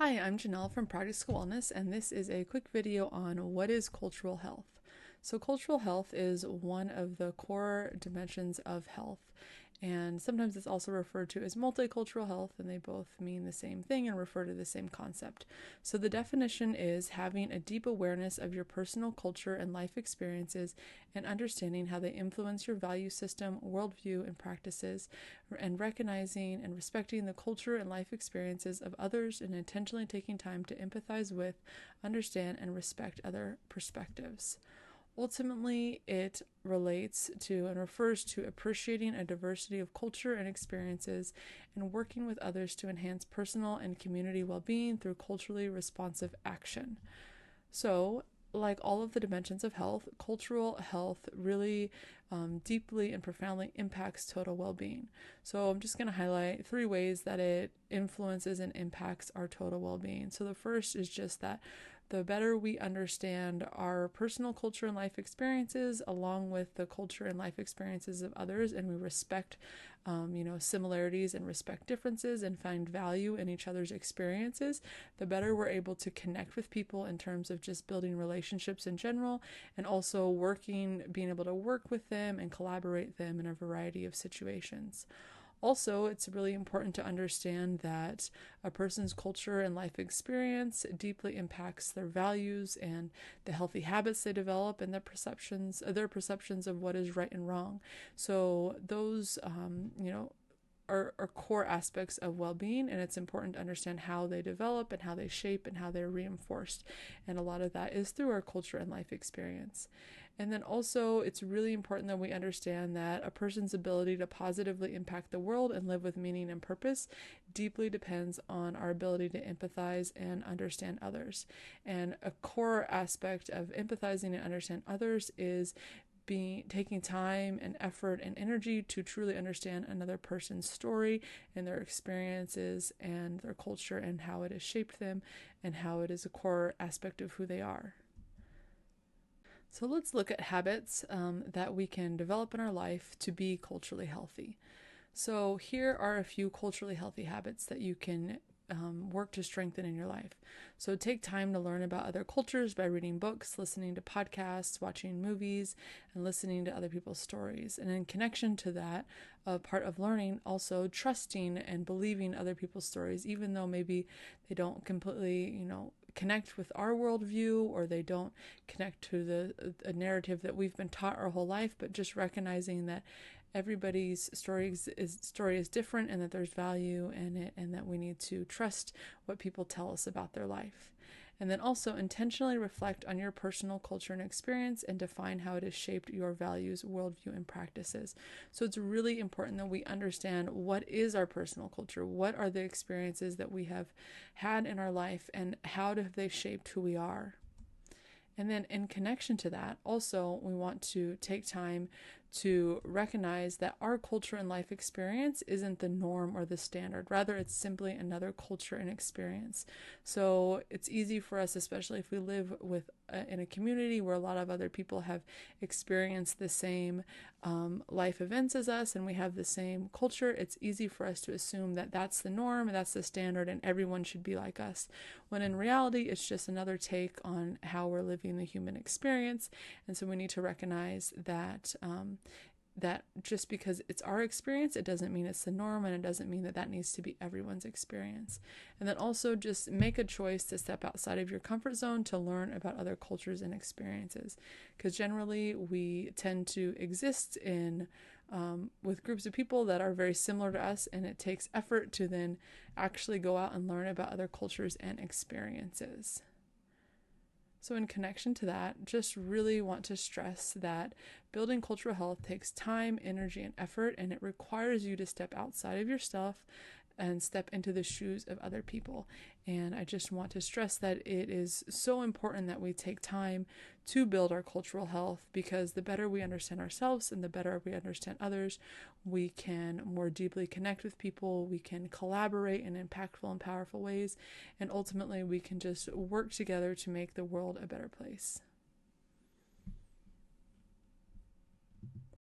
Hi, I'm Janelle from Practical Wellness, and this is a quick video on what is cultural health. So, cultural health is one of the core dimensions of health, and sometimes it's also referred to as multicultural health, and they both mean the same thing and refer to the same concept. So, the definition is having a deep awareness of your personal culture and life experiences and understanding how they influence your value system, worldview, and practices, and recognizing and respecting the culture and life experiences of others and intentionally taking time to empathize with, understand, and respect other perspectives. Ultimately, it relates to and refers to appreciating a diversity of culture and experiences and working with others to enhance personal and community well-being through culturally responsive action. So, like all of the dimensions of health, cultural health really deeply and profoundly impacts total well-being. So I'm just going to highlight 3 ways that it influences and impacts our total well-being. So the first is just that the better we understand our personal culture and life experiences along with the culture and life experiences of others, and we respect similarities and respect differences and find value in each other's experiences, the better we're able to connect with people in terms of just building relationships in general, and also being able to work with them and collaborate them in a variety of situations. Also, it's really important to understand that a person's culture and life experience deeply impacts their values and the healthy habits they develop and their perceptions of what is right and wrong. So those, are core aspects of well-being, and it's important to understand how they develop and how they shape and how they're reinforced, and a lot of that is through our culture and life experience. And then also it's really important that we understand that a person's ability to positively impact the world and live with meaning and purpose deeply depends on our ability to empathize and understand others. And a core aspect of empathizing and understand others is taking time and effort and energy to truly understand another person's story and their experiences and their culture and how it has shaped them and how it is a core aspect of who they are. So let's look at habits that we can develop in our life to be culturally healthy. So here are a few culturally healthy habits that you can work to strengthen in your life. So take time to learn about other cultures by reading books, listening to podcasts, watching movies, and listening to other people's stories. And in connection to that, part of learning, also trusting and believing other people's stories, even though maybe they don't completely, connect with our worldview, or they don't connect to the narrative that we've been taught our whole life, but just recognizing that everybody's story is different and that there's value in it, and that we need to trust what people tell us about their life. And then also intentionally reflect on your personal culture and experience and define how it has shaped your values, worldview, and practices. So it's really important that we understand what is our personal culture, what are the experiences that we have had in our life, and how have they shaped who we are. And then in connection to that, also, we want to take time to recognize that our culture and life experience isn't the norm or the standard. Rather, it's simply another culture and experience. So it's easy for us, especially if we live in a community where a lot of other people have experienced the same life events as us and we have the same culture, it's easy for us to assume that that's the norm and that's the standard and everyone should be like us. When in reality, it's just another take on how we're living the human experience. And so we need to recognize that that just because it's our experience, it doesn't mean it's the norm, and it doesn't mean that needs to be everyone's experience. And then also just make a choice to step outside of your comfort zone to learn about other cultures and experiences, because generally we tend to exist with groups of people that are very similar to us, and it takes effort to then actually go out and learn about other cultures and experiences. So in connection to that, just really want to stress that building cultural health takes time, energy, and effort, and it requires you to step outside of yourself and step into the shoes of other people. And I just want to stress that it is so important that we take time to build our cultural health, because the better we understand ourselves and the better we understand others, we can more deeply connect with people, we can collaborate in impactful and powerful ways, and ultimately we can just work together to make the world a better place.